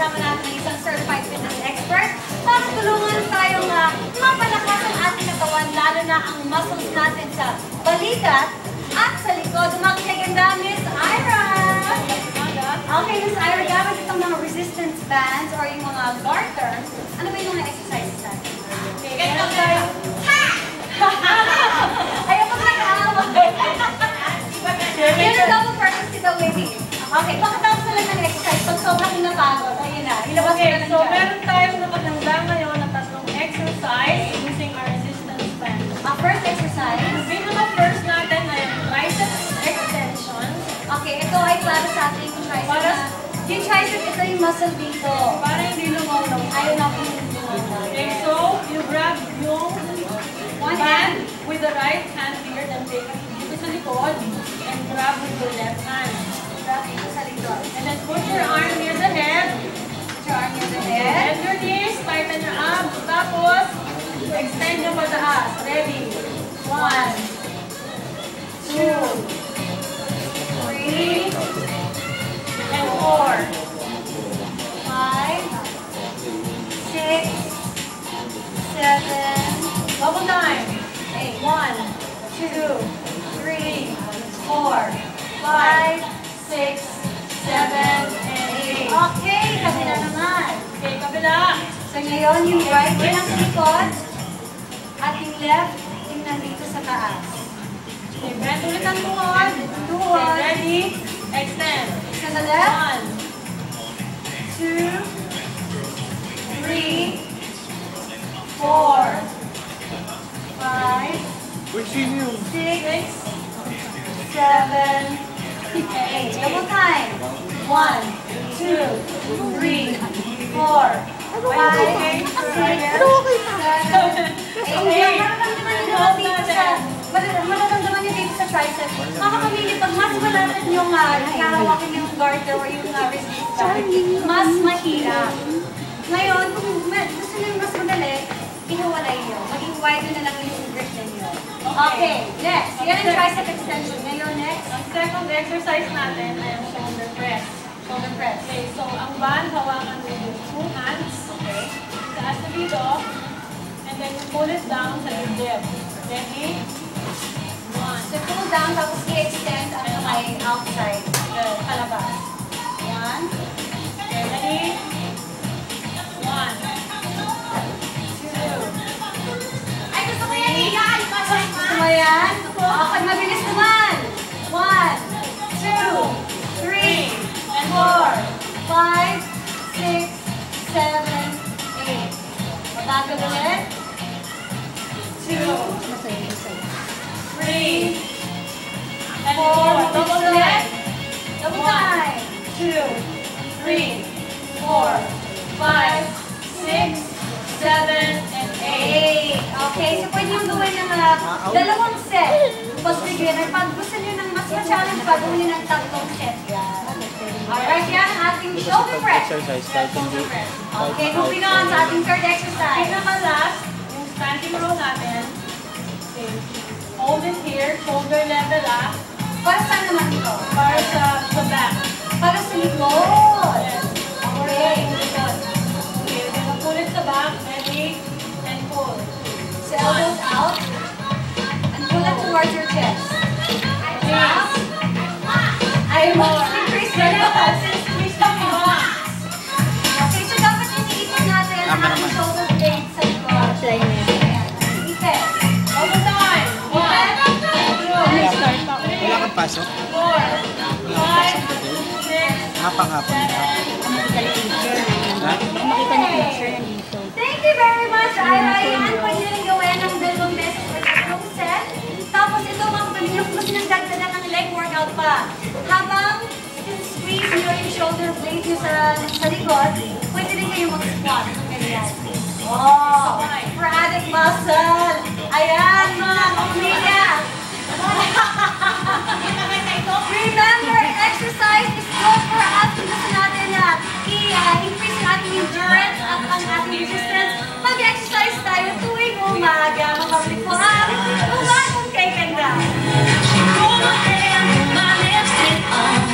kasama natin ng isang certified fitness expert para tulungan tayong mapalakas ang ating katawan, lalo na ang muscles natin sa balikat at sa likod. Magkaganda, Miss Ira! Okay, Miss Ira, gamit itong mga resistance bands or yung mga garters, ano ba yung mga exercises natin? Okay, ganito tayo. Ayaw pag nag-aaway. Yun ang double purpose kita, Wendy. Okay, pakatapos na lang ng exercise. Pag sobrang napagod, ayun na. Ilabas na lang so meron tayong nakaganda ngayon na tatlong exercise using our resistance band. First exercise. Ang pinaka-first natin ay tricep extension. Okay, ito ay para sa ating tricep. Yung tricep, ito yung muscle dito. Para hindi lumawlaw. Ayaw na po yung Okay, so you grab yung one hand with the right hand here, then take it dito sa likod, and grab with your left hand. Grab dito sa likod. And then put your arm near the head. Put your arm near the head. Bend your knees, tighten your abs, tapos extend yung pataas. Ready? 1, 2, 3, and 4, 5, 6, 7, double time. 8, 1, 2, 3, 4, 5, 6, 7, and 8. Okay, kabila naman. Okay, kabila. So ngayon, yung right din ang likod at yung left yung nandito sa taas. Okay, bend ulit ang tuhod. Tuhod. Okay, ready? Extend. Sa the left, 1, 2, 3, 4, 5, Continue. 6, 7, 8. Double time. 1, 2, 3, 4, 5, 6, 7, 8. Mararamdaman nyo dito sa tricep. Mga kapamilya, pag mas malapit nyo nga, nakahawakin yung garter or yung resistance band, mas mahirap. Ngayon, kung gusto nyo mas madali, ihiwalay nyo. Maging wide na lang yung grip ninyo. Okay, next. Yan ang tricep extension. Ngayon, next. Ang second exercise natin ay ang shoulder press. Shoulder press. Okay, so ang band, hawakan mo yung 2 hands. Okay? Taas na dito. And then you pull it down sa dibdib. Ready? 1. So, pull down, tapos i-extend ang kamay outside. Palabas. 1. Okay, ready? 1. 2. Ay, gusto ko yan! Iyan! Gusto mo yan? Okay, mabilis naman! 1, 2, 3, 4, 5, 6, 7, 8. Mabagal ulit. 2, 3, and 4. Double ulit. Double time. 2, 3, 4, 5, 6, 7, and 8. 8. Okay, so pwede yung gawin ng dalawang set. Post beginner. Pag gusto nyo ng mas ma-challenge pa, gawin nyo ng tatlong set. Alright, yan ang ating shoulder press. Exercise, starting Okay, moving on sa ating third exercise. Pinaka-last, yung standing row natin. Okay. Hold it here, shoulder level up. Para saan naman ito? Para sa back. Para sa likod. Yes. Okay. Okay, we're gonna pull it sa back. Ready? And pull. So elbows out. And pull it towards your chest. Up. Ay, mas-increase na lang. Squeeze lang yung back. Okay, so dapat iniipon natin ang ating shoulder blade sa likod. Ayan. Ipit. Double time. 1, 2, Wala kang pasok? 4, 5, 6, Hapang-hapang. Ha? Thank you very much, Ira. Yan, pwede nyo gawin ng 2 beses or 3 set. Tapos ito, mga kapamilya, kung gusto nyo dagdagan ng leg workout pa. Habang squeeze nyo yung shoulder blade nyo sa likod, pwede rin kayo mag-squat. Ganyan. Oh, for added muscle. Ayan, mga kapamilya.